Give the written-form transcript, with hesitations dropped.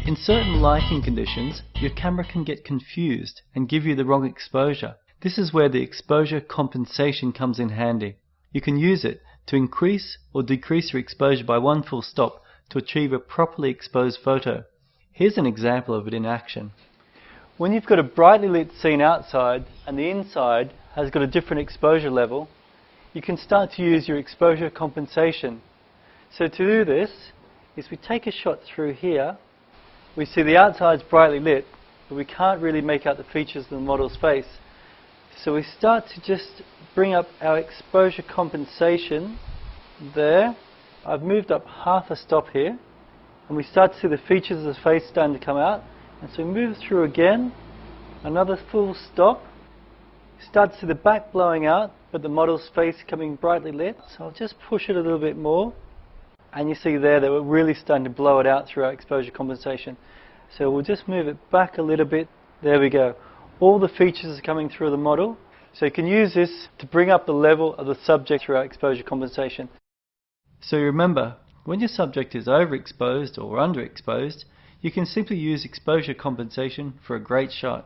In certain lighting conditions, your camera can get confused and give you the wrong exposure. This is where the exposure compensation comes in handy. You can use it to increase or decrease your exposure by one full stop to achieve a properly exposed photo. Here's an example of it in action. When you've got a brightly lit scene outside and the inside has got a different exposure level, you can start to use your exposure compensation. So to do this, is we take a shot through here. We see the outside's brightly lit, but we can't really make out the features of the model's face. So we start to just bring up our exposure compensation there. I've moved up half a stop here, and we start to see the features of the face starting to come out. And so we move through again, another full stop. Start to see the back blowing out, but the model's face coming brightly lit. So I'll just push it a little bit more. And you see there that we're really starting to blow it out through our exposure compensation. So we'll just move it back a little bit. There we go. All the features are coming through the model. So you can use this to bring up the level of the subject through our exposure compensation. So remember, when your subject is overexposed or underexposed, you can simply use exposure compensation for a great shot.